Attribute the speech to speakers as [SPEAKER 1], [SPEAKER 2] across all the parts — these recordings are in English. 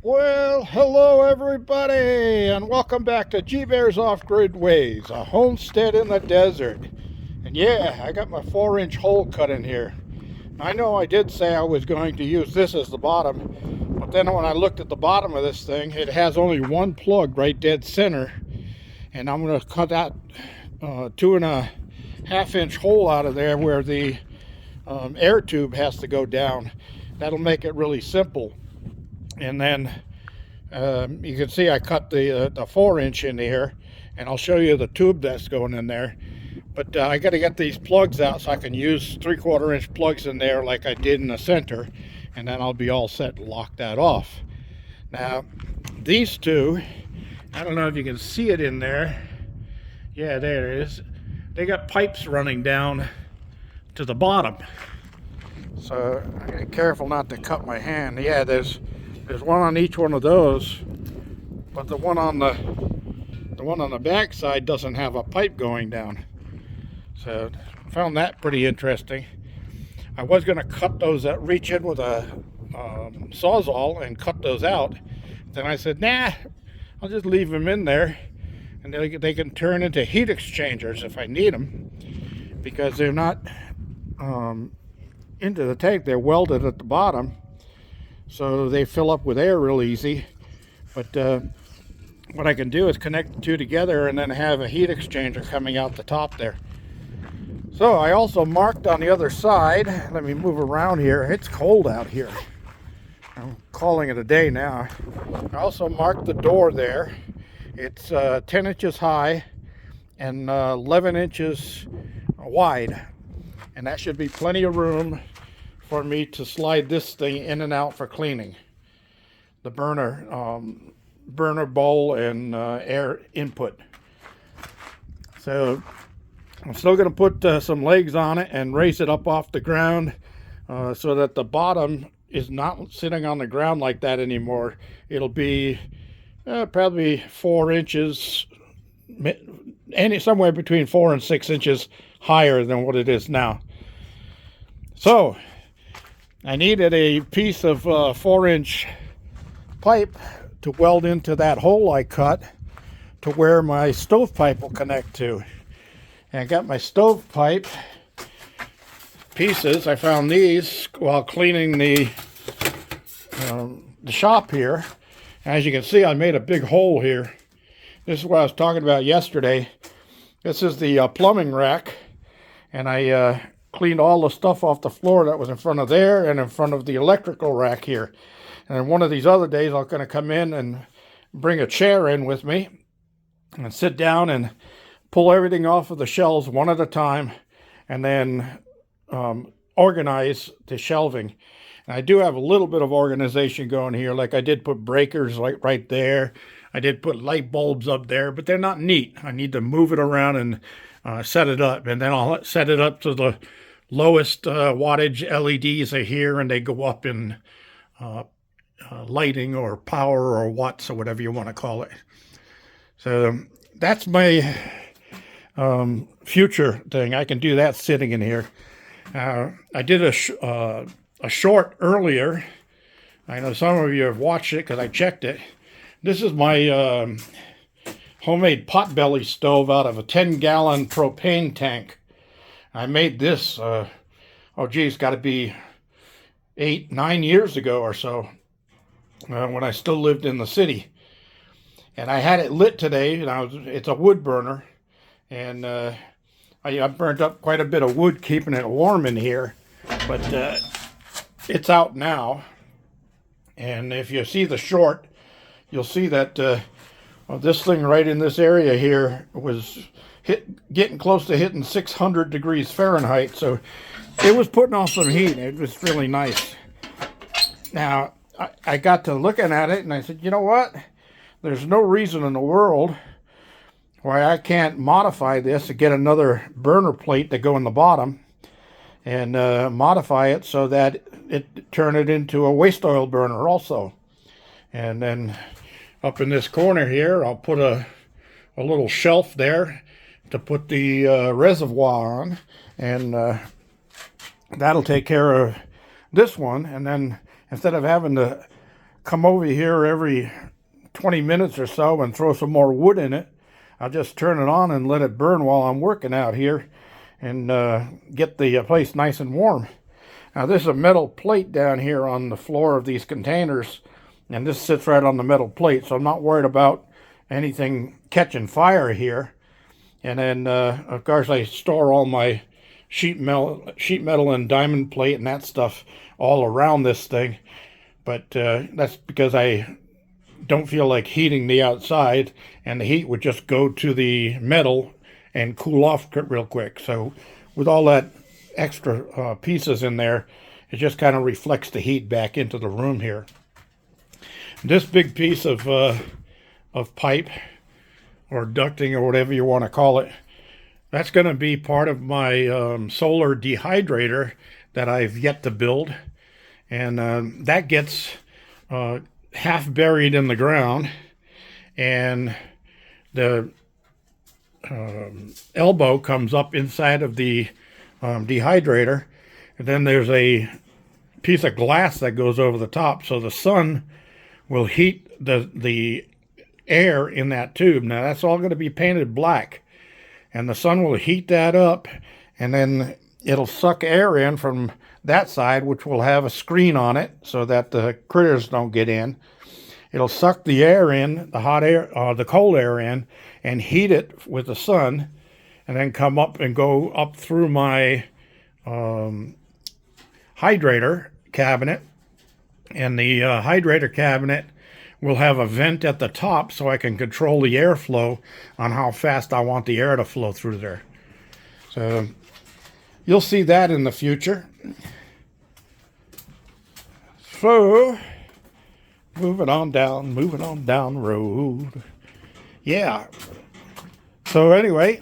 [SPEAKER 1] Well, hello everybody, and welcome back to G Bear's Off-Grid Ways, a homestead in the desert. And yeah, I got my 4-inch hole cut in here. I know I did say I was going to use this as the bottom, but then when I looked at the bottom of this thing, it has only one plug right dead center, and I'm going to cut that 2.5-inch hole out of there where the air tube has to go down. That'll make it really simple. And then you can see I cut the 4-inch in here, and I'll show you the tube that's going in there. But I got to get these plugs out so I can use 3/4-inch plugs in there like I did in the center, and then I'll be all set to lock that off. Now, these two, I don't know if you can see it in there. Yeah, there it is. They got pipes running down to the bottom. So I gotta be careful not to cut my hand. Yeah, there's one on each one of those, but the one on the back side doesn't have a pipe going down. So I found that pretty interesting. I was going to cut those out, reach in with a sawzall and cut those out. Then I said, nah, I'll just leave them in there, and they can turn into heat exchangers if I need them, because they're not into the tank. They're welded at the bottom, so they fill up with air real easy. But what I can do is connect the two together and then have a heat exchanger coming out the top there. So I also marked on the other side. Let me move around here. It's cold out here. I'm calling it a day now. I also marked the door there. It's 10 inches high and 11 inches wide, and that should be plenty of room for me to slide this thing in and out for cleaning. The burner bowl and air input. So I'm still going to put some legs on it and raise it up off the ground so that the bottom is not sitting on the ground like that anymore. It'll be probably 4 inches, somewhere between 4 and 6 inches higher than what it is now. So I needed a piece of 4-inch pipe to weld into that hole I cut to where my stovepipe will connect to. And I got my stovepipe pieces. I found these while cleaning the shop here. As you can see, I made a big hole here. This is what I was talking about yesterday. This is the plumbing rack, and I cleaned all the stuff off the floor that was in front of there and in front of the electrical rack here. And one of these other days, I'm going to come in and bring a chair in with me and sit down and pull everything off of the shelves one at a time, and then organize the shelving. And I do have a little bit of organization going here. Like I did put breakers right there. I did put light bulbs up there, but they're not neat. I need to move it around and set it up, and then I'll set it up to the lowest wattage LEDs are here, and they go up in lighting or power or watts or whatever you want to call it. So that's my future thing. I can do that sitting in here. I did a short earlier. I know some of you have watched it because I checked it. This is my homemade potbelly stove out of a 10-gallon propane tank. I made this, it's got to be 8-9 years ago or so, when I still lived in the city. And I had it lit today, and it's a wood burner, and I burnt up quite a bit of wood keeping it warm in here, but it's out now. And if you see the short, you'll see that this thing right in this area here was getting close to hitting 600 degrees Fahrenheit, so it was putting off some heat. It was really nice. Now, I got to looking at it, and I said, you know what? There's no reason in the world why I can't modify this to get another burner plate to go in the bottom and modify it so that it turn it into a waste oil burner also. And then up in this corner here, I'll put a little shelf there to put the reservoir on, and that'll take care of this one. And then instead of having to come over here every 20 minutes or so and throw some more wood in it. I'll just turn it on and let it burn while I'm working out here and get the place nice and warm. Now this is a metal plate down here on the floor of these containers, and this sits right on the metal plate, so I'm not worried about anything catching fire here. And then of course I store all my sheet metal and diamond plate and that stuff all around this thing, but that's because I don't feel like heating the outside, and the heat would just go to the metal and cool off real quick. So with all that extra pieces in there, it just kind of reflects the heat back into the room here. This big piece of pipe or ducting or whatever you want to call it, that's going to be part of my solar dehydrator that I've yet to build, and that gets half buried in the ground, and the elbow comes up inside of the dehydrator, and then there's a piece of glass that goes over the top, so the sun will heat the air in that tube. Now that's all going to be painted black, and the sun will heat that up, and then it'll suck air in from that side, which will have a screen on it so that the critters don't get in. It'll suck the air in, the hot air, the cold air in, and heat it with the sun, and then come up and go up through my hydrator cabinet. And the hydrator cabinet will have a vent at the top so I can control the airflow on how fast I want the air to flow through there. So you'll see that in the future. So moving on down the road. Yeah. So anyway,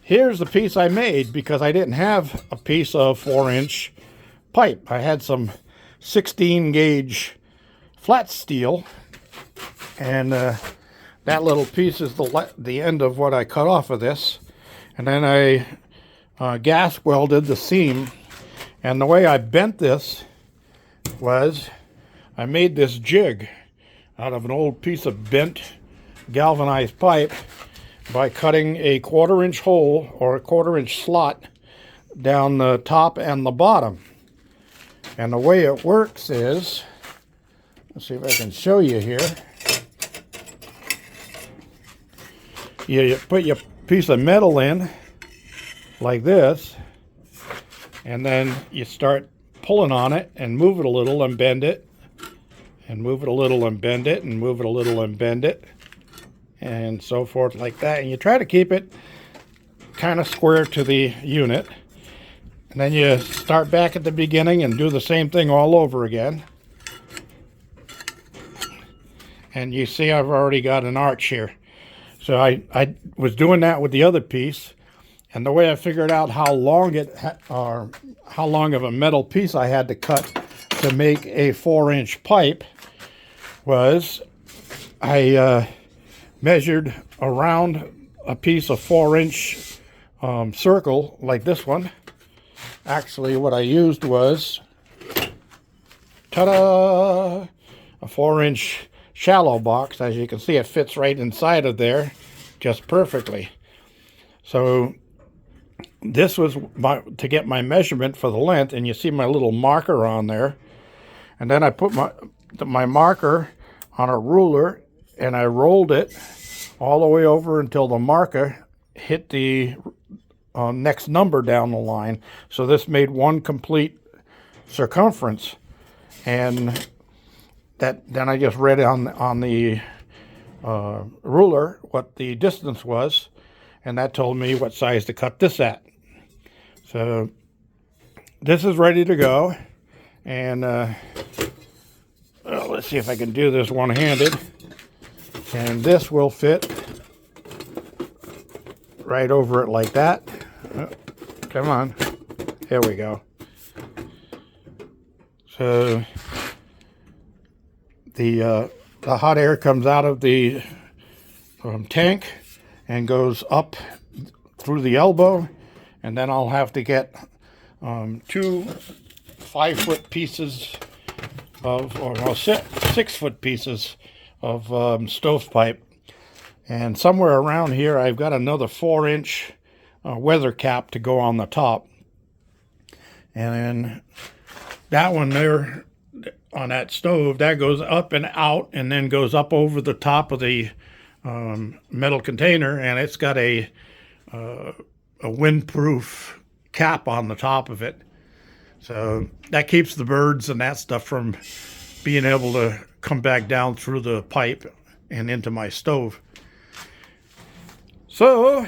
[SPEAKER 1] here's the piece I made because I didn't have a piece of 4-inch pipe. I had some 16 gauge flat steel, and that little piece is the end of what I cut off of this. And then I gas welded the seam, and the way I bent this was I made this jig out of an old piece of bent galvanized pipe by cutting a 1/4-inch hole or a 1/4-inch slot down the top and the bottom. And the way it works is, let's see if I can show you here. You put your piece of metal in like this, and then you start pulling on it and move it a little and bend it, and move it a little and bend it, and move it a little and bend it, and so forth like that. And you try to keep it kind of square to the unit. And then you start back at the beginning and do the same thing all over again. And you see I've already got an arch here. So I was doing that with the other piece, and the way I figured out how long how long of a metal piece I had to cut to make a 4-inch pipe was I measured around a piece of 4-inch circle like this one. Actually, what I used was, ta-da, a 4-inch shallow box. As you can see, it fits right inside of there just perfectly. So this was to get my measurement for the length, and you see my little marker on there. And then I put my marker on a ruler, and I rolled it all the way over until the marker hit the next number down the line. So this made one complete circumference, and then I just read on the ruler what the distance was, and that told me what size to cut this at. So this is ready to go, and well, let's see if I can do this one-handed. And this will fit right over it like that. Oh, come on. There we go. So the hot air comes out of the tank and goes up through the elbow, and then I'll have to get 2 5-foot pieces of, or well, 6-foot pieces of stovepipe. And somewhere around here, I've got another 4-inch weather cap to go on the top. And then that one there on that stove, that goes up and out and then goes up over the top of the metal container, and it's got a windproof cap on the top of it. So that keeps the birds and that stuff from being able to come back down through the pipe and into my stove. So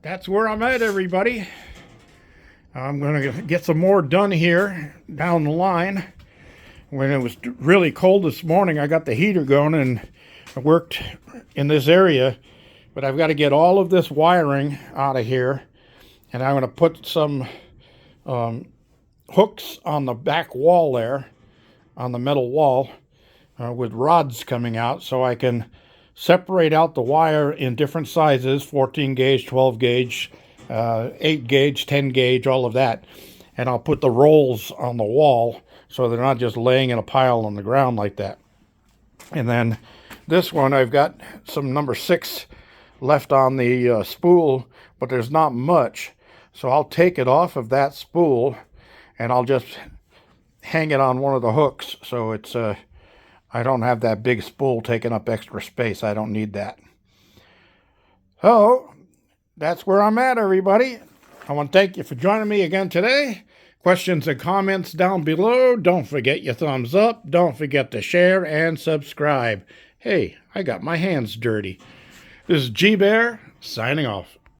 [SPEAKER 1] that's where I'm at, everybody. I'm going to get some more done here down the line. When it was really cold this morning, I got the heater going and I worked in this area, but I've got to get all of this wiring out of here, and I'm going to put some hooks on the back wall there, on the metal wall, with rods coming out, so I can separate out the wire in different sizes, 14 gauge, 12 gauge, 8 gauge, 10 gauge, all of that. And I'll put the rolls on the wall so they're not just laying in a pile on the ground like that. And then this one, I've got some number 6 left on the spool, but there's not much. So I'll take it off of that spool and I'll just hang it on one of the hooks, so it's I don't have that big spool taking up extra space. I don't need that. So that's where I'm at, everybody. I want to thank you for joining me again today. Questions and comments down below. Don't forget your thumbs up. Don't forget to share and subscribe. Hey, I got my hands dirty. This is G Bear signing off.